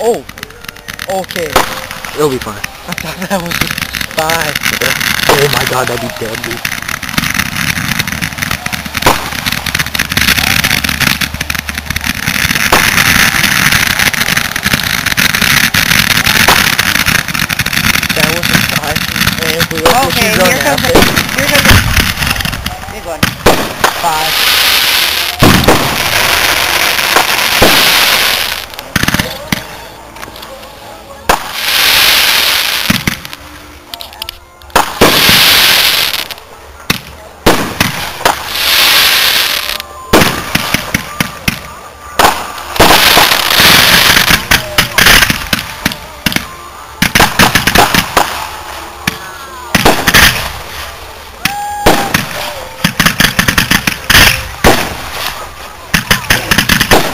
Oh, okay. It'll be fine. I thought that was a spy. Oh my god, that'd be deadly. That was a spy. Okay, here comes the big one. 5.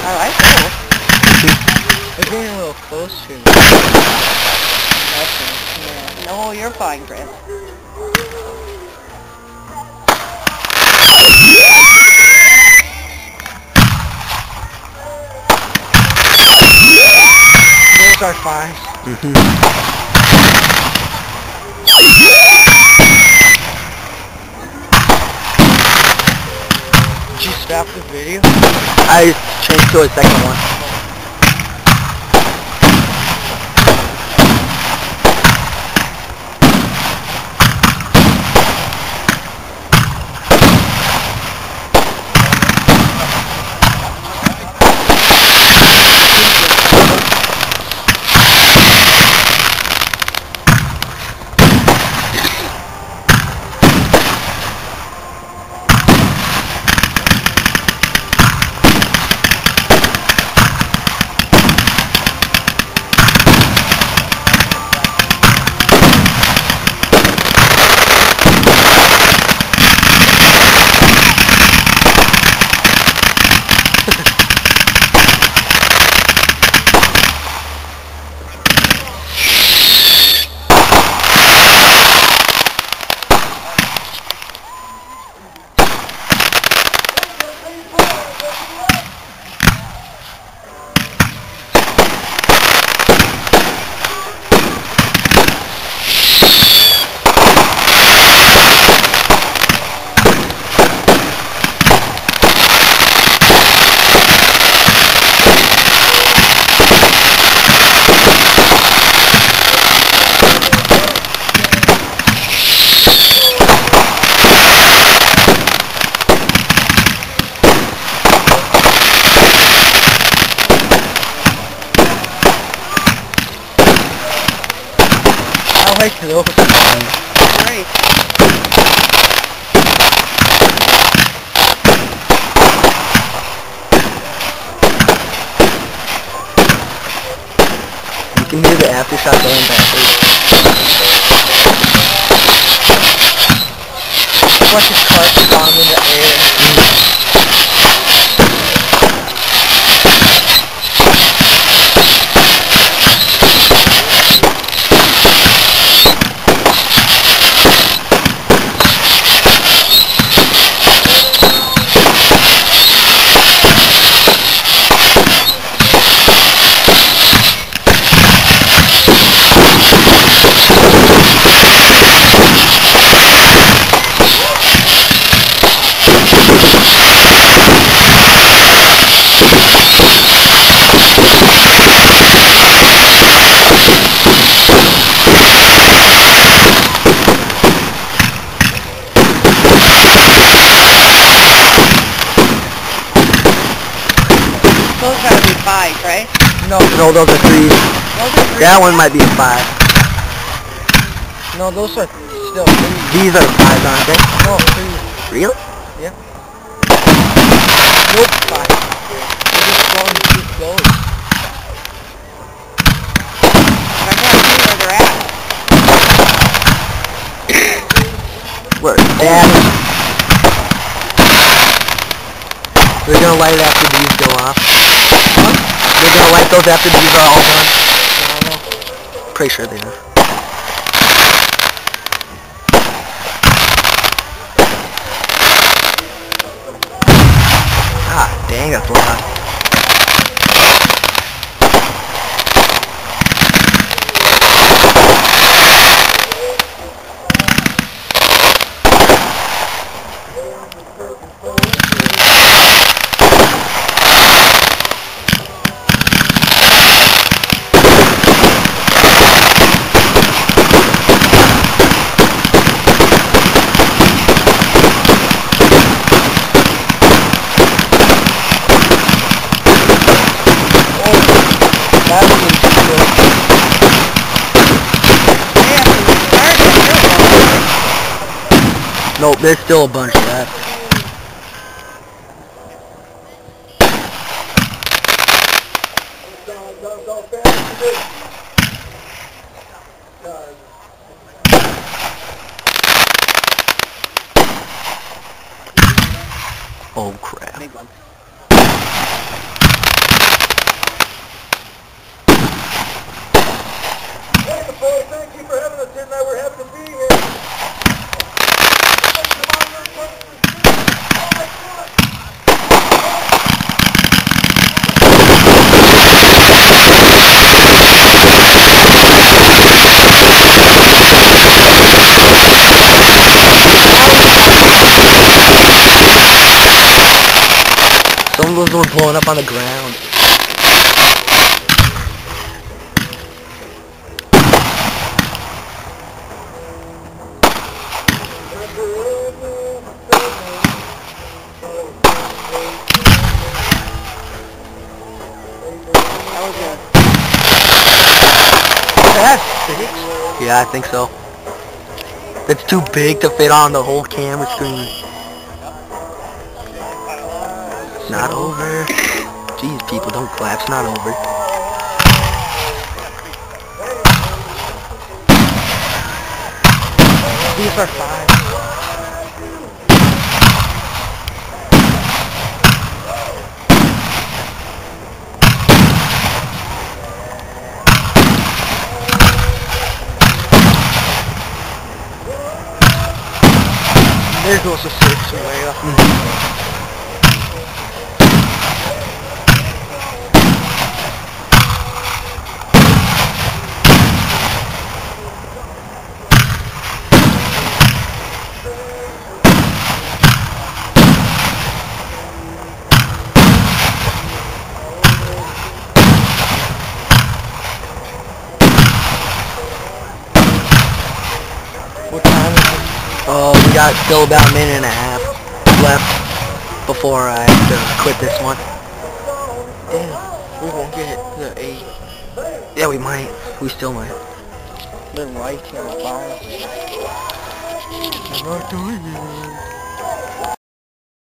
Alright, cool. We're getting a little closer. Yeah. No, you're fine, Chris. Those are 5. Did you stop the video? I changed to a second one. I like those. Great. You can hear the aftershock going backwards. It's like a car bomb in the air. Those gotta be 5, right? No, No, those are 3. Those are 3. That one might be a 5. no, those are still 3. These are 5s, aren't they? No, 3. Really? Yeah. Nope, 5. They're just going too close. I can't see where they're at. Where? That. They're gonna light it after these go off. They're gonna light those after these are all done. I don't know. Pretty sure they are. Ah, dang, that's loud. Nope, there's still a bunch left. Oh crap. Big one. Thank you for having us here tonight. We're happy to be here. Some of those were blowing up on the ground. That was good. Yeah, I think so. It's too big to fit on the whole camera screen. It's not over. Jeez, people, don't clap. It's not over. These are 5. There's also 6 way up. What time is it? We got still about a minute and a half left before I have to quit this one. Damn, we won't get the 8. Yeah, we might. We still might. The lights on fire. I'm not doing it.